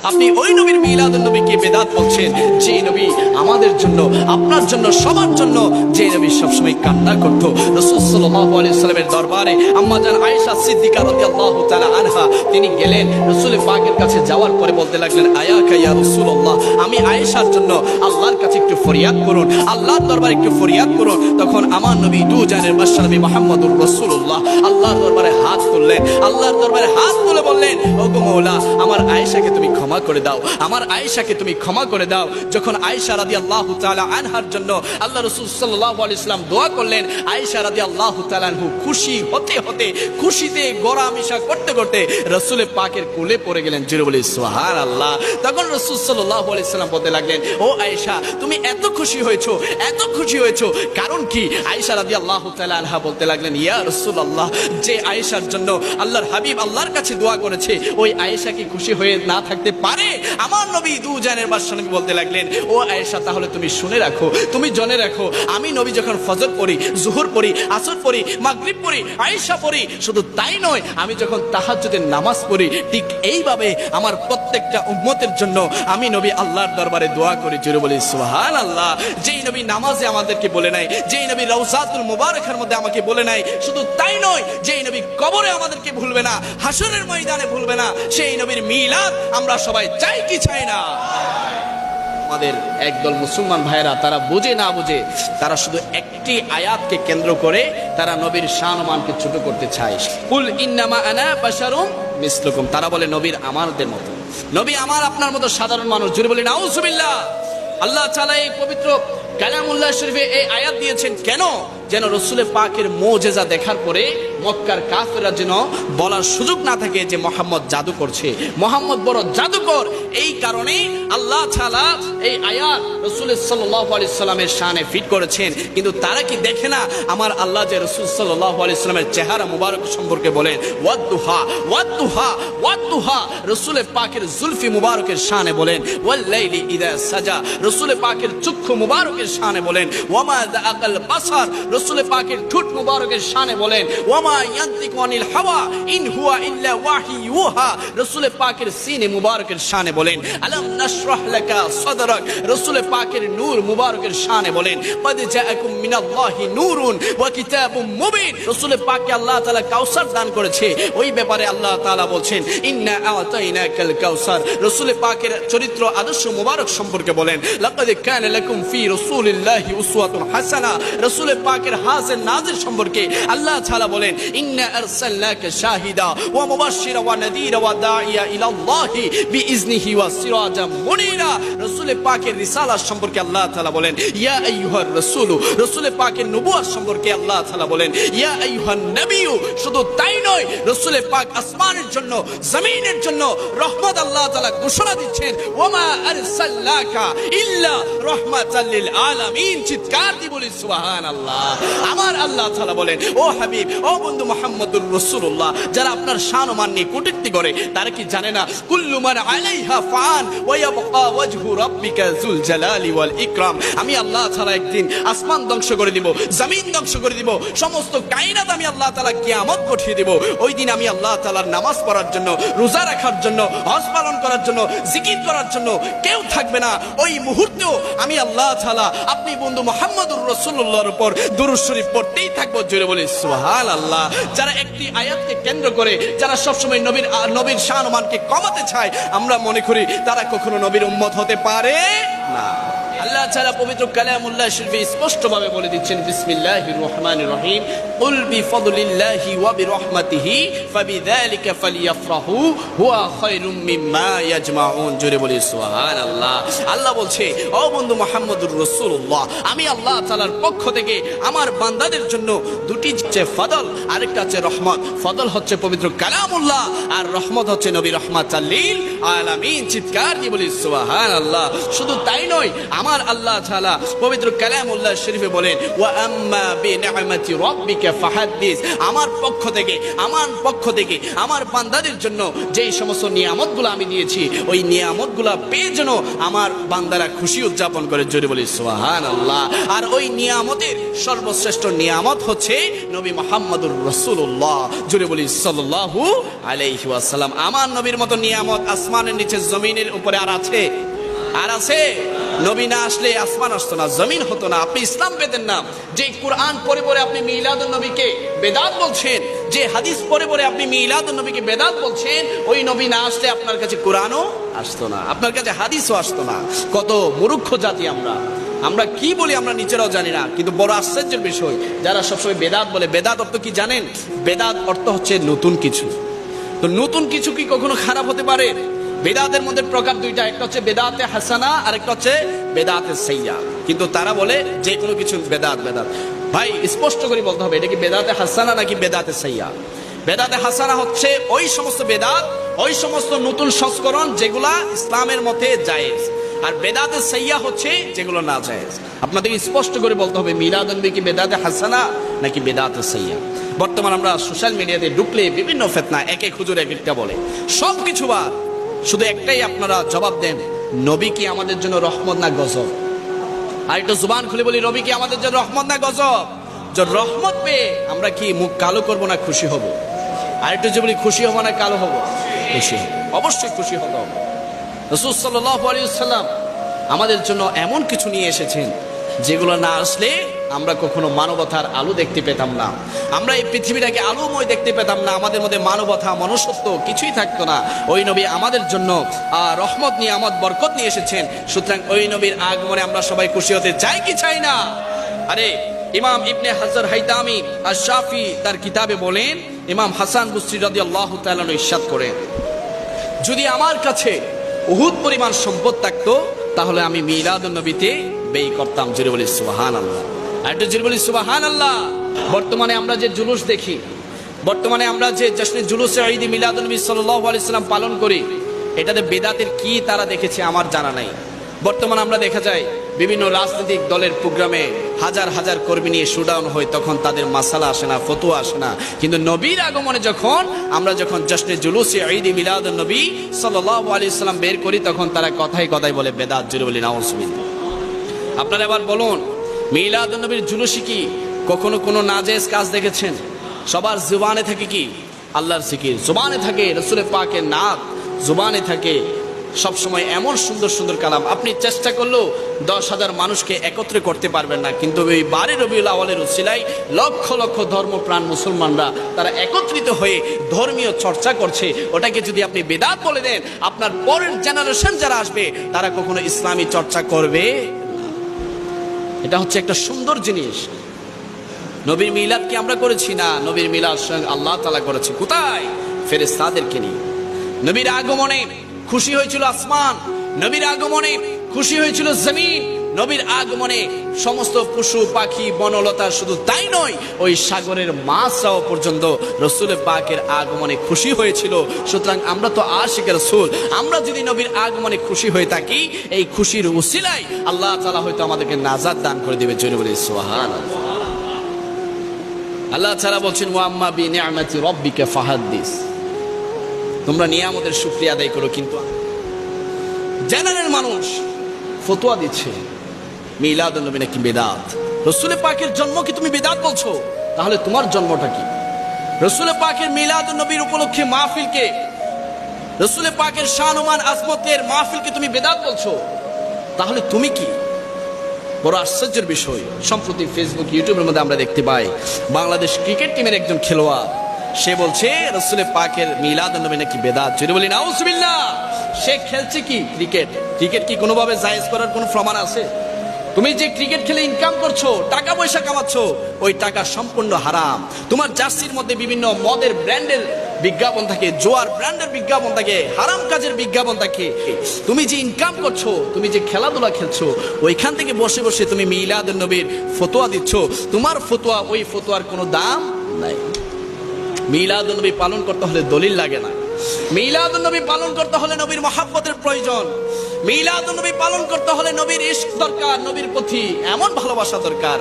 আপনি ওই নবীর মিলাদুন নবীকে বেদাত বলছেন, যে নবী আমাদের জন্য, আপনার জন্য, সবার জন্য, যে নবী সবসময় কান্না করতো। রাসূল সাল্লাল্লাহু আলাইহি ওয়াসাল্লামের দরবারে আম্মা জান আয়েশা সিদ্দিকা রাদিয়াল্লাহু তাআলা আনহা তিনি গেলেন। রাসূল পাকের কাছে যাওয়ার পরে বলতে লাগলেন, আয়াকা ইয়া রাসূলুল্লাহ, আমি আয়েশার জন্য আল্লাহর কাছে একটু ফরিয়াদ করুন, আল্লাহর দরবারে একটু ফরিয়াদ করুন। তখন আমার নবী দু জানের বাদশা নবী মুহাম্মদুর রাসূলুল্লাহ আল্লাহর দরবারে হাত তুললেন, আল্লাহর দরবারে হাত তুলে বললেন, ওগো মওলা, আমার আয়েশাকে তুমি ক্ষমা করে দাও, আমার আয়েশাকে তুমি ক্ষমা করে দাও। যখন আয়েশা রাদিয়াল্লাহু তাআলা আনহার জন্য আল্লাহ রাসূল সাল্লাল্লাহু আলাইহি ওয়াসাল্লাম দোয়া করলেন, আয়েশা রাদিয়াল্লাহু তাআলা আনহু খুশি হতে হতে, খুশিতে গোড়ামিশা করতে করতে রাসূল পাকের কোলে পড়ে গেলেন। জোরে বলি সুবহানাল্লাহ। তখন রাসূল সাল্লাল্লাহু আলাইহি ওয়াসাল্লাম বলতে লাগলেন, ও আয়েশা, তুমি এত খুশি হয়েছো, এত খুশি হয়েছো, কারণ কি? আয়েশা রাদিয়াল্লাহু তাআলা আনহা বলতে লাগলেন, ইয়া রাসূলুল্লাহ, যে আয়েশার জন্য আল্লাহর হাবিব আল্লাহর কাছে দোয়া করেছে, ওই আয়েশা কি খুশি হয়ে না থাকতে পারে? আমার নবী দু জানের বাদশা নবী বলতে লাগলেন, ও আয়েশা, তাহলে তুমি শুনে রাখো, তুমি জেনে রাখো, আমি নবী যখন ফজর পড়ি, জোহর পড়ি, আসর পড়ি, মাগরিব পড়ি, আয়েশা পড়ি, শুধু তাই নয়, আমি যখন তাহাজ্জুদের নামাজ পড়ি, ঠিক এইভাবে আমার প্রত্যেকটা উম্মতের জন্য আমি নবী আল্লাহর দরবারে দোয়া করি। জোরে বলি সুবহানাল্লাহ। যেই নবী নামাজে আমাদেরকে বলে নাই, যেই নবী রওজাতুল মুবারাকার মধ্যে আমাকে বলে নাই, শুধু তাই নয়, যেই নবী কবরে আমাদেরকে ভুলবে না, হাসরের ময়দানে ভুলবে না, সেই নবীর মিলাদ আমরা সবাই চাই কি চাই না? আমাদের একদল মুসলমান ভাইরা, তারা বুঝে না বুঝে, তারা শুধু একটি আয়াতকে কেন্দ্র করে তারা নবীর শান ও মানকে ছোট করতে চায়। কুল ইন্নামা আনা বাশারুম মিসলুকুম, তারা বলে নবীর আমাদের মতো, নবী আমার আপনার মতো সাধারণ মানুষ। জোরে বলি নাউজুবিল্লাহ। আল্লাহ তাআলা এই পবিত্র কালামুল্লাহ শরীফে এই আয়াত দিয়েছেন কেন? যেন রাসূল পাকের মুজিজা দেখার পরে মক্কার কাফেররা যেন বলার সুযোগ না থাকে যে মুহাম্মদ জাদু করছে, মুহাম্মদ বড় জাদুকর। এই কারণে আল্লাহ তাআলা এই আয়াত রাসূল সাল্লাল্লাহু আলাইহি সাল্লামের শানে ফিট করেছেন। কিন্তু তারা কি দেখে না আমার আল্লাহ যে রাসূল সাল্লাল্লাহু আলাইহি সাল্লামের চেহারা মুবারক সম্পর্কে বলেন, ওয়াদুহা ওয়াদুহা ওয়াদুহা, রাসূল পাকের জুলফি মুবারকের শানে বলেন, ওয়াল লাইলি ইযা সাজা, রাসূল পাকের চক্ষু মুবারকের শানে বলেন, ওয়ামা যাআকাল বাসার, রাসূল পাকের ঠোঁট মুবারকের শানে বলেন, ওয়ামা ইয়ানতিকু আনিল হাওয়া ইন হুয়া ইল্লা ওয়াহি ইউহা, রাসূল পাকের সিনে মুবারকের শানে বলেন, আলাম নাশরাহ লাকা সাদরাক, রাসূল পাকের নূর মুবারকের শানে বলেন, ক্বাদ জাআকুম মিনাল্লাহি নূরুন ওয়া কিতাবুম মুবিন, রাসূল পাককে আল্লাহ তাআলা কাউসার দান করেছে। ওই ব্যাপারে আল্লাহ তাআলা বলছেন, ইন্না আতাইনাকাল কাউসার, রাসূল পাকের চরিত্র আদর্শ মুবারক সম্পর্কে বলেন, লাকাদ কানা লাকুম ফি রাসূলিল্লাহি উসওয়াতুন হাসানাহ, রাসূল পাকের হাসান নাজির সম্পর্কে আল্লাহ তাআলা বলেন, ইন্না আরসালনাকা শাহিদা ওয়া মুবাশশিরা ওয়া নাযীরা ওয়া দাঈয়া ইলাল্লাহি বিইজনিহি ওয়া সিরাজাম মুনীরা, রাসূল পাকের রিসালাত সম্পর্কে আল্লাহ তাআলা বলেন, ইয়া আইয়ুহার রাসূল, রাসূল পাকের নবুয়ত সম্পর্কে আল্লাহ তাআলা বলেন, ইয়া আইয়ুহান নবিয়্যু। শুধু তাই নয়, রাসূল পাক আসমানের জন্য, জমিনের জন্য রহমত আল্লাহ তাআলা ঘোষণা দিচ্ছেন, ওয়ামা আরসালনাকা ইল্লা রাহমাতাল লিল আলামিন। চিৎকার দিয়ে বলি সুবহানাল্লাহ। আমার আল্লাহ তাআলা বলেন, ও হাবিব, ও বন্ধু মুহাম্মদুর রাসূলুল্লাহ, যারা আপনার শান ও মান নিয়ে কটূক্তি করে, তারা কি জানে না কুল্লু মান আলাইহা ফান ওয়া ইয়াবকা ওয়াজহু রাব্বিকা যুল জালালি ওয়াল ইকরাম, আমি আল্লাহ তাআলা একদিন আসমান ধ্বংস করে দিব, জমিন ধ্বংস করে দিব, সমস্ত কায়নাত আমি আল্লাহ তাআলা কিয়ামত পাঠিয়ে দেব। ওই দিন আমি আল্লাহ তাআলার নামাজ পড়ার জন্য, রোজা রাখার জন্য, হজ পালন করার জন্য, জিকির করার জন্য কেউ থাকবে না। ওই মুহূর্তেও আমি আল্লাহ তাআলা আপনি বন্ধু মুহাম্মদুর রাসূলুল্লাহর উপর দুরূদ শরীফ পড়তেই থাকবো। জোরে বলি সুবহানাল্লাহ। যারা একটি আয়াতকে কেন্দ্র করে, যারা সবসময় নবীর শান ও মানকে কমাতে চায়, আমরা মনে করি তারা কখনো নবীর উম্মত হতে পারে না। আল্লাহ তাআলা পবিত্র কালামুল্লাহ শরীফে স্পষ্টভাবে বলে দিচ্ছেন, বিসমিল্লাহির রহমানির রহিম, কুল বিফদলিল্লাহি ওয়া বিরহমাতিহি ফাবিযালিকা ফালইফরাহু হুয়া খায়রুম মিম্মা ইয়াজমাউন। জোরে বলি সুবহানাল্লাহ। আল্লাহ বলছে, ও বন্ধু মুহাম্মদুর রাসূলুল্লাহ, আমি আল্লাহ তাআলার পক্ষ থেকে আমার বান্দাদের জন্য দুটি হচ্ছে ফদল, আরেকটা হচ্ছে রহমত। ফদল হচ্ছে পবিত্র কালামুল্লাহ, আর রহমত হচ্ছে নবী রাহমাতাল লিল আলামিন। চিৎকার দিয়ে বলি সুবহানাল্লাহ। শুধু তাই নয়, আমার আমার আল্লাহ তাআলা পবিত্র কালামুল্লাহ শরীফে বলেন, ওয়া আম্মা বিনিআমাতি রাব্বিকা ফাহাদ্দিস। আমার পক্ষ থেকে আমার বান্দাদের জন্য যেই সমস্ত নিয়ামতগুলো আমি দিয়েছি, ওই নিয়ামতগুলো পেয়ে যেন আমার বান্দারা খুশি উদযাপন করে, জোরে বলি সুবহানাল্লাহ। আর ওই নিয়ামতের সর্বশ্রেষ্ঠ নিয়ামত হচ্ছে নবী মুহাম্মদুর রাসূলুল্লাহ, জোরে বলি সাল্লাল্লাহু আলাইহি ওয়াসাল্লাম। আমার নবীর মতো নিয়ামত আসমানের নিচে জমিনের উপরে আর আছে? নবী না আসলে আসমান আসতো না, জমিন হতো না, আপনি ইসলাম পেতেন না। যে কোরআন পড়ে পড়ে আপনি মিলাদুন নবীকে বেদাত বলছেন, যে হাদিস পড়ে পড়ে আপনি মিলাদুন নবীকে বেদাত বলছেন, ওই নবী না আসলে আপনার কাছে কোরআনও আসতো না, আপনার কাছে হাদিসও আসতো না। কত মূর্খ জাতি আমরা কি বলি আমরা নিজেরাও জানি না। কিন্তু বড় আশ্চর্যের বিষয়, যারা সবসময় বেদাত বলে, বেদাত অর্থ কি জানেন? বেদাত অর্থ হচ্ছে নতুন কিছু। তো নতুন কিছু কি কখনো খারাপ হতে পারে? বেদাতের মধ্যে প্রকার দুইটা, একটা হচ্ছে বেদাতে হাসানা আর একটা হচ্ছে বেদাতে সাইয়্যা। কিন্তু তারা বলে যে কোনো কিছু বেদাত। ভাই স্পষ্ট করে বলতে হবে, এটা কি বেদাতে হাসানা নাকি বেদাতে সাইয়্যা? বেদাতে হাসানা হচ্ছে ওই সমস্ত বেদাত, ওই সমস্ত নতুন সংস্করণ যেগুলা ইসলামের মধ্যে জায়েজ, আর বেদাতে সাইয়্যা হচ্ছে যেগুলো না জায়েজ। আপনাদের স্পষ্ট করে বলতে হবে মিলাদুন নবী কি বেদাতে হাসানা নাকি বেদাতে সাইয়্যা। বর্তমান আমরা সোশ্যাল মিডিয়াতে ঢুকলে বিভিন্ন ফিতনা, এক এক হুজুর এক একটা বলে, সবকিছু বাদ, শুধু একটাই আপনারা জবাব দেন, নবী কি আমাদের জন্য রহমত না গজব? আর একটু জুবান খুলে বলি, নবী কি আমাদের জন্য রহমত না গজব? যে রহমত পেয়ে আমরা কি মুখ কালো করব না খুশি হব? আর একটু যে বলি, খুশি হব না কালো হব? খুশি, অবশ্যই খুশি হতে হবে। রাসূল সাল্লাল্লাহু আলাইহি ওয়াসাল্লাম আমাদের জন্য এমন কিছু নিয়ে এসেছেন যেগুলো না আসলে আমরা কখনো মানবতার আলো দেখতে পেতাম না, আমরা এই পৃথিবীটাকে আলোময় দেখতে পেতাম না, আমাদের মধ্যে মানবতা মনুষ্যত্ব কিছুই থাকতো না। ওই নবী আমাদের জন্য রহমত নিয়ামত বরকত নিয়ে এসেছেন। সুতরাং ওই নবীর আগমনে আমরা সবাই খুশি হতে চাই কি চাই না? আরে ইমাম ইবনে হাজার হাইতামি আশ-শাফি তার কিতাবে বলেন, ইমাম হাসান বসরি রাদিয়াল্লাহু তাআলা ইরশাদ করেন, যদি আমার কাছে উহুদ পরিমাণ সম্পদ থাকতো তাহলে আমি মিলাদুন নবীতে ব্যয় করতাম, জোরে বলি সুবহানাল্লাহ। আর একটু জোরে বলি সুবহানাল্লাহ। বর্তমানে আমরা যে জুলুস দেখি, বর্তমানে আমরা যে জশ্নে জুলুসে ঈদ মিলাদুন নবী সাল্লাল্লাহু আলাইহি সাল্লাম পালন করি, এটাতে বেদাতের কি তারা দেখেছে আমার জানা নাই। বর্তমানে আমরা দেখা যায় বিভিন্ন রাজনৈতিক দলের প্রোগ্রামে হাজার হাজার কর্মী নিয়ে শুডাউন হয়, তখন তাদের মাসালা আসে না, ফতোয়া আসে না। কিন্তু নবীর আগমনে আমরা যখন জশ্নে জুলুসে ঈদ মিলাদুন নবী সাল্লাল্লাহু আলাইহি সাল্লাম বের করি, তখন তারা কথাই কথাই বলে বেদাত, জোরে বলি নাউজুবিল্লাহ। আপনারা এবার বলুন, মিলাদুন নবীর জুলুসে কি কখনো কোনো নাজেজ কাজ দেখেছেন? সবার জুবানে থাকে কি? আল্লাহর জিকির, জুবানে থাকে রাসূলের পাকের নাম, জুবানে থাকে সবসময় এমন সুন্দর সুন্দর কালাম। আপনি চেষ্টা করলেও 10,000 মানুষকে একত্রে করতে পারবেন না। কিন্তু ওই 12 রবিউল আউয়ালের উসিলায় লক্ষ লক্ষ ধর্মপ্রাণ মুসলমানরা তারা একত্রিত হয়ে ধর্মীয় চর্চা করছে। ওটাকে যদি আপনি বেদাত বলে দেন, আপনার পরের জেনারেশন যারা আসবে তারা কখনো ইসলামী চর্চা করবে না। এটা হচ্ছে একটা সুন্দর জিনিস। নবীর মিলাদ কি আমরা করেছি? না, নবীর মিলাদ স্বয়ং আল্লাহ তাআলা করেছে। কোথায়? ফেরেশতাদেরকে নিয়ে। নবীর আগমনে খুশি হয়েছিল আসমান, নবীর আগমনে খুশি হয়েছিল জমিন, নবীর আগমনে সমস্ত পশু পাখি বনলতা, শুধু তাই নয়, ওই সাগরের মাছরাও পর্যন্ত রাসূলের পাকের আগমনে খুশি হয়েছিল। সুতরাং আমরা তো আশিকের রাসূল, আমরা যদি নবীর আগমনে খুশি হয়ে থাকি, এই খুশির উসিলায় আল্লাহ তাআলা হয়তো আমাদেরকে নাজাত দান করে দিবে, জোরে বলি সুবহানাল্লাহ। আল্লাহ তাআলা বলছেন, ওয়া আম্মা বিনিআমাতি রাব্বিকা ফাহাদ্দিস, তোমরা নিয়ামতের শুকরিয়া আদায় করো। কিন্তু জেনারেল মানুষ ফতোয়া দিচ্ছে মিলাদুন নবী নাকি বেদাত। রাসূলের পাকের জন্ম কি তুমি বেদাত বলছো? তাহলে তোমার জন্মটা কি? রাসূলের পাকের মিলাদুন নবীর উপলক্ষে মাহফিলকে, রাসূলের পাকের শান-ও-মান আজমতের মাহফিলকে তুমি বেদাত বলছো, তাহলে তুমি কি? বড় আশ্চর্যের বিষয়, সম্প্রতি ফেসবুক ইউটিউবের মধ্যে আমরা দেখতে পাই বাংলাদেশ ক্রিকেট টিমের একজন খেলোয়াড়, সে বলছে রাসূলের পাকের মিলাদুন নবী নাকি বেদাত, যদি বলি নাউজুবিল্লাহ। সে খেলছে কি? ক্রিকেট। ক্রিকেট কি কোনোভাবে জায়েজ করার কোনো প্রমাণ আছে? তুমি যে ক্রিকেট খেলে ইনকাম করছো, টাকা পয়সা কামাচ্ছো, ওই টাকা সম্পূর্ণ হারাম। তোমার জার্সির মধ্যে বিভিন্ন মদের ব্র্যান্ডের বিজ্ঞাপন থাকে, জোয়ার ব্র্যান্ডের বিজ্ঞাপন থাকে, হারাম কাজের বিজ্ঞাপন থাকে। তুমি যে ইনকাম করছো, তুমি যে খেলাধুলা খেলছো, ওইখান থেকে বসে বসে তুমি মিলাদুন নবীর ফতোয়া দিচ্ছ। তোমার ফতোয়া, ওই ফতোয়ার কোনো দাম নাই। মিলাদুন নবী পালন করতে হলে দলিল লাগে না। মিলাদুন নবী পালন করতে হলে নবীর মহাব্বতের প্রয়োজন। মিলাদুন নবী পালন করতে হলে নবীর ইশক দরকার, নবীর প্রতি এমন ভালোবাসা দরকার।